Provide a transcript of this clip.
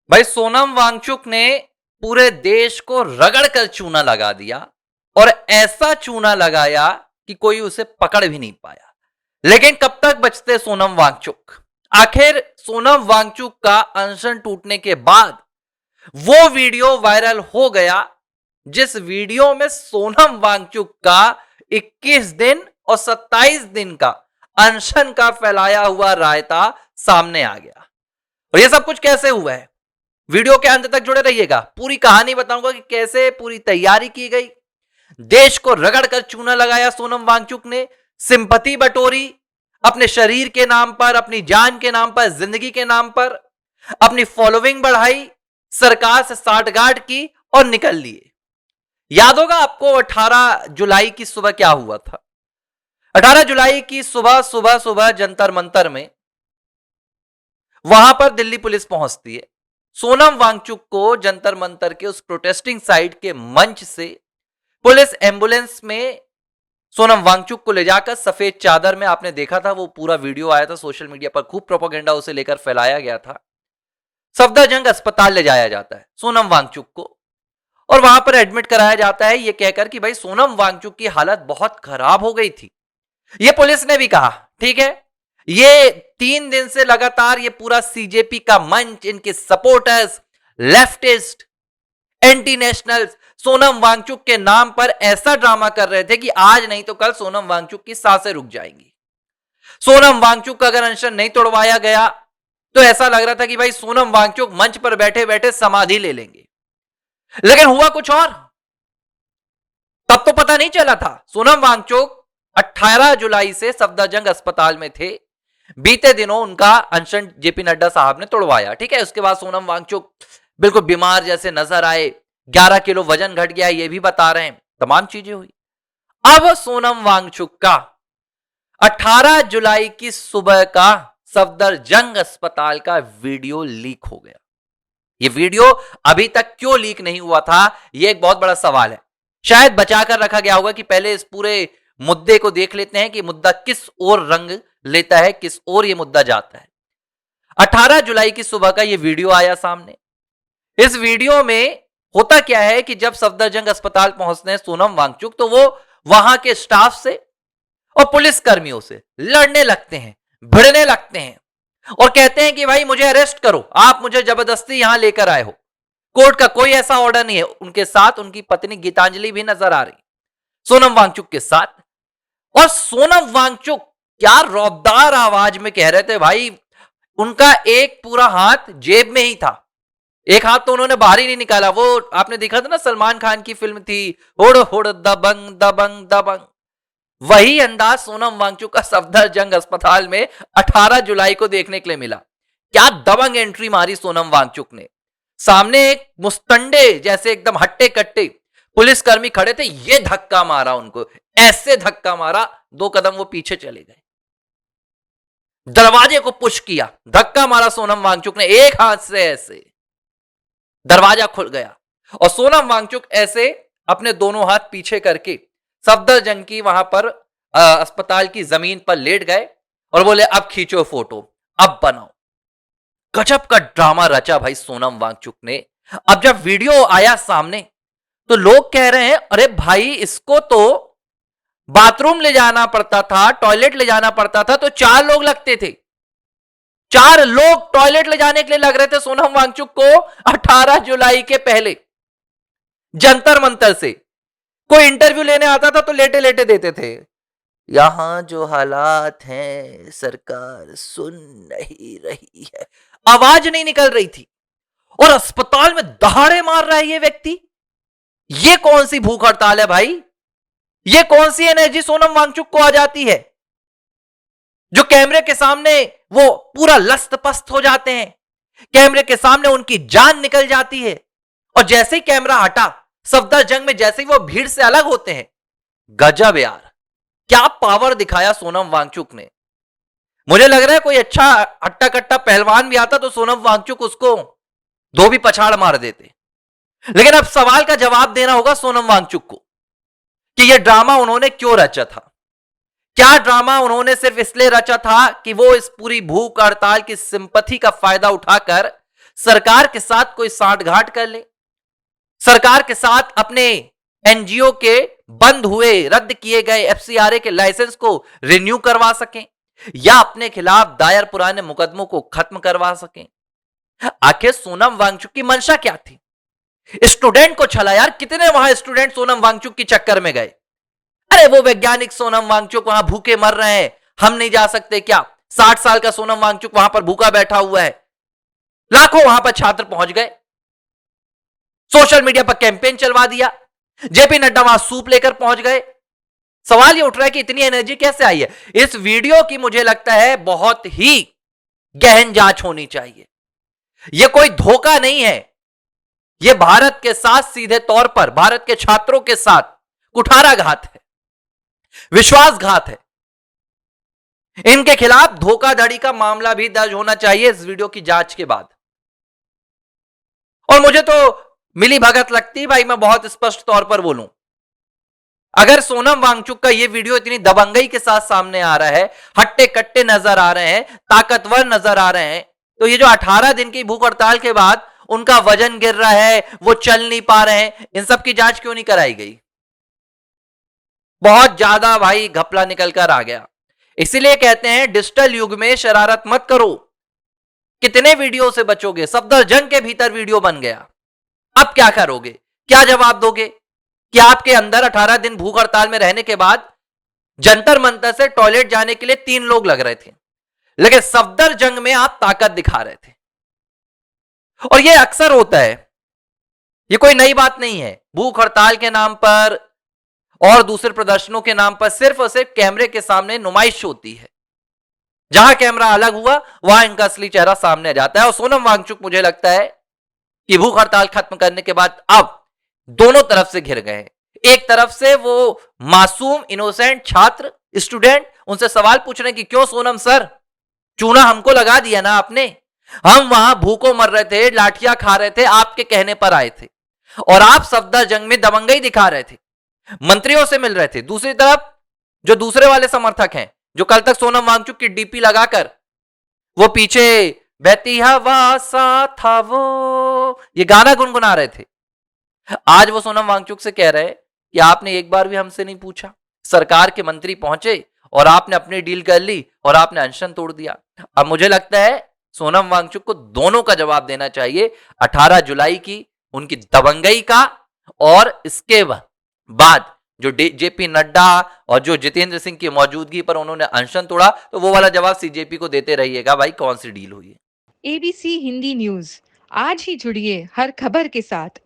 भाई सोनम वांगचुक ने पूरे देश को रगड़ कर चूना लगा दिया और ऐसा चूना लगाया कि कोई उसे पकड़ भी नहीं पाया। लेकिन कब तक बचते सोनम वांगचुक? आखिर सोनम वांगचुक का अनशन टूटने के बाद वो वीडियो वायरल हो गया जिस वीडियो में सोनम वांगचुक का 21 दिन और 27 दिन का अनशन का फैलाया हुआ रायता सामने आ गया। और ये सब कुछ कैसे हुआ है, वीडियो के अंत तक जुड़े रहिएगा। पूरी कहानी बताऊंगा कि कैसे पूरी तैयारी की गई, देश को रगड़ कर चूना लगाया सोनम वांगचुक ने, सिंपैथी बटोरी अपने शरीर के नाम पर, अपनी जान के नाम पर, जिंदगी के नाम पर, अपनी फॉलोइंग बढ़ाई, सरकार से साठगांठ की और निकल लिए। याद होगा आपको 18 जुलाई की सुबह क्या हुआ था? 18 जुलाई की सुबह सुबह सुबह जंतर मंतर में वहां पर दिल्ली पुलिस पहुंचती है। सोनम वांगचुक को जंतर मंतर के उस प्रोटेस्टिंग साइड के मंच से पुलिस एम्बुलेंस में सोनम वांगचुक को ले जाकर सफेद चादर में, आपने देखा था वो पूरा वीडियो आया था सोशल मीडिया पर, खूब प्रोपेगेंडा उसे लेकर फैलाया गया था। सफदरजंग अस्पताल ले जाया जाता है सोनम वांगचुक को और वहां पर एडमिट कराया जाता है, यह कहकर कि भाई सोनम वांगचुक की हालत बहुत खराब हो गई थी। यह पुलिस ने भी कहा, ठीक है, ये 3 दिन से लगातार ये पूरा सीजेपी का मंच, इनके supporters, leftist, anti nationals Sonam Wangchuk के नाम पर ऐसा ड्रामा कर रहे थे कि आज नहीं तो कल सोनम वांगचुक की सांसें रुक जाएंगी। सोनम वांगचुक का अगर अनशन नहीं तोड़वाया गया तो ऐसा लग रहा था कि भाई सोनम वांगचुक मंच पर बैठे बैठे समाधि ले लेंगे। लेकिन हुआ कुछ और। तब तो पता नहीं चला था। सोनम वांगचुक 18 जुलाई से सफदरजंग अस्पताल में थे। बीते दिनों उनका अनशन जेपी नड्डा साहब ने तोड़वाया, ठीक है। उसके बाद सोनम वांगचुक बिल्कुल बीमार जैसे नजर आए, 11 किलो वजन घट गया, ये भी बता रहे हैं, तमाम चीजें हुई। अब सोनम वांगचुक का 18 जुलाई की सुबह का सफदरजंग अस्पताल का वीडियो लीक हो गया। ये वीडियो अभी तक क्यों लीक नहीं हुआ था, यह एक बहुत बड़ा सवाल है। शायद बचाकर रखा गया होगा कि पहले इस पूरे मुद्दे को देख लेते हैं कि मुद्दा किस ओर रंग लेता है, किस ओर यह मुद्दा जाता है। 18 जुलाई की सुबह का यह वीडियो आया सामने। इस वीडियो में होता क्या है कि जब सफदरजंग अस्पताल पहुंचते हैं सोनम वांगचुक, तो वो वहां के स्टाफ से और पुलिस कर्मियों से लड़ने लगते हैं, भिड़ने लगते हैं और कहते हैं कि भाई मुझे अरेस्ट करो, आप मुझे जबरदस्ती यहां लेकर आए हो, कोर्ट का कोई ऐसा ऑर्डर नहीं है। उनके साथ उनकी पत्नी गीतांजलि भी नजर आ रही सोनम वांगचुक के साथ। और सोनम वांगचुक क्या रौबदार आवाज में कह रहे थे भाई, उनका एक पूरा हाथ जेब में ही था, एक हाथ तो उन्होंने बाहर ही नहीं निकाला। वो आपने देखा था ना, सलमान खान की फिल्म थी होड़ होड़ दबंग दबंग दबंग, वही अंदाज सोनम वांगचुक का सफदरजंग अस्पताल में 18 जुलाई को देखने के लिए मिला। क्या दबंग एंट्री मारी सोनम वांगचुक ने। सामने एक मुस्तंडे जैसे एकदम हट्टे कट्टे पुलिसकर्मी खड़े थे, ये धक्का मारा उनको, ऐसे धक्का मारा, 2 कदम वो पीछे चले गए। दरवाजे को पुश किया, धक्का मारा सोनम वांगचुक ने एक हाथ से, ऐसे दरवाजा खुल गया और सोनम वांगचुक ऐसे अपने दोनों हाथ पीछे करके सफदरजंग की वहां पर अस्पताल की जमीन पर लेट गए और बोले अब खींचो फोटो, अब बनाओ। गजब का ड्रामा रचा भाई सोनम वांगचुक ने। अब जब वीडियो आया सामने तो लोग कह रहे हैं अरे भाई इसको तो बाथरूम ले जाना पड़ता था, टॉयलेट ले जाना पड़ता था तो 4 लोग लगते थे। 4 लोग टॉयलेट ले जाने के लिए लग रहे थे सोनम वांगचुक को 18 जुलाई के पहले। जंतर मंतर से कोई इंटरव्यू लेने आता था तो लेटे लेटे देते थे, यहां जो हालात हैं सरकार सुन नहीं रही है, आवाज नहीं निकल रही थी। और अस्पताल में दहाड़े मार रहा है ये व्यक्ति। ये कौन सी भूख हड़ताल है भाई, ये कौन सी एनर्जी सोनम वांगचुक को आ जाती है जो कैमरे के सामने वो पूरा लस्त पस्त हो जाते हैं, कैमरे के सामने उनकी जान निकल जाती है और जैसे ही कैमरा हटा सफदरजंग में, जैसे ही वो भीड़ से अलग होते हैं, गजब यार, क्या पावर दिखाया सोनम वांगचुक ने। मुझे लग रहा है कोई अच्छा हट्टा कट्टा पहलवान भी आता तो सोनम वांगचुक उसको धोबी पछाड़ मार देते। लेकिन अब सवाल का जवाब देना होगा सोनम वांगचुक को कि यह ड्रामा उन्होंने क्यों रचा था। क्या ड्रामा उन्होंने सिर्फ इसलिए रचा था कि वो इस पूरी भूख हड़ताल की सिंपैथी का फायदा उठाकर सरकार के साथ कोई सांठगांठ कर ले, सरकार के साथ अपने एनजीओ के बंद हुए, रद्द किए गए एफसीआरए के लाइसेंस को रिन्यू करवा सकें, या अपने खिलाफ दायर पुराने मुकदमों को खत्म करवा सकें। आखिर सोनम वांगचुक की मंशा क्या थी? स्टूडेंट को छला यार, कितने वहां स्टूडेंट सोनम वांगचुक की चक्कर में गए। अरे वो वैज्ञानिक सोनम वांगचुक वहां भूखे मर रहे हैं, हम नहीं जा सकते क्या? 60 साल का सोनम वांगचुक वहां पर भूखा बैठा हुआ है। लाखों वहां पर छात्र पहुंच गए, सोशल मीडिया पर कैंपेन चलवा दिया, जेपी नड्डा वहां सूप लेकर पहुंच गए। सवाल ये उठ रहा है कि इतनी एनर्जी कैसे आई है? इस वीडियो की मुझे लगता है बहुत ही गहन जांच होनी चाहिए। यह कोई धोखा नहीं है, यह भारत के साथ सीधे तौर पर भारत के छात्रों के साथ कुठाराघात है, विश्वासघात है। इनके खिलाफ धोखाधड़ी का मामला भी दर्ज होना चाहिए इस वीडियो की जांच के बाद। और मुझे तो मिली भगत लगती है भाई, मैं बहुत स्पष्ट तौर पर बोलूं, अगर सोनम वांगचुक का यह वीडियो इतनी दबंगई के साथ सामने आ रहा है, हट्टे कट्टे नजर आ रहे हैं, ताकतवर नजर आ रहे हैं, तो ये जो 18 दिन की भूख हड़ताल के बाद उनका वजन गिर रहा है, वो चल नहीं पा रहे हैं, इन सब की जांच क्यों नहीं कराई गई? बहुत ज्यादा भाई घपला निकल कर आ गया। इसीलिए कहते हैं डिजिटल युग में शरारत मत करो। कितने वीडियो से बचोगे? सफदरजंग के भीतर वीडियो बन गया, अब क्या करोगे? क्या जवाब दोगे कि आपके अंदर 18 दिन भूख हड़ताल में रहने के बाद जंतर मंतर से टॉयलेट जाने के लिए 3 लोग लग रहे थे, लेकिन सफदरजंग में आप ताकत दिखा रहे थे। और यह अक्सर होता है, यह कोई नई बात नहीं है। भूख हड़ताल के नाम पर और दूसरे प्रदर्शनों के नाम पर सिर्फ और सिर्फ कैमरे के सामने नुमाइश होती है। जहां कैमरा अलग हुआ वहां इनका असली चेहरा सामने आ जाता है। और सोनम वांगचुक मुझे लगता है कि भूख हड़ताल खत्म करने के बाद अब दोनों तरफ से घिर गए। एक तरफ से वो मासूम इनोसेंट छात्र स्टूडेंट, उनसे सवाल पूछ रहे हैं कि क्यों सोनम सर, चूना हमको लगा दिया ना आपने, हम वहां भूखों मर रहे थे, लाठियां खा रहे थे, आपके कहने पर आए थे, और आप सफदरजंग में दबंगई दिखा रहे थे, मंत्रियों से मिल रहे थे। दूसरी तरफ जो दूसरे वाले समर्थक हैं, जो कल तक सोनम वांगचुक की डीपी लगाकर वो पीछे बहती हवा सा था वो ये गाना गुनगुना रहे थे, आज वो सोनम वांगचुक से कह रहे कि आपने एक बार भी हमसे नहीं पूछा। सरकार के मंत्री पहुंचे और आपने अपनी डील कर ली और आपने अनशन तोड़ दिया। अब मुझे लगता है सोनम वांगचुक को दोनों का जवाब देना चाहिए, 18 जुलाई की उनकी दबंगई का, और इसके बाद जो जेपी नड्डा और जो जितेंद्र सिंह की मौजूदगी पर उन्होंने अनशन तोड़ा, तो वो वाला जवाब सीजेपी को देते रहिएगा भाई, कौन सी डील हुई है। एबीसी हिंदी न्यूज, आज ही जुड़िए हर खबर के साथ।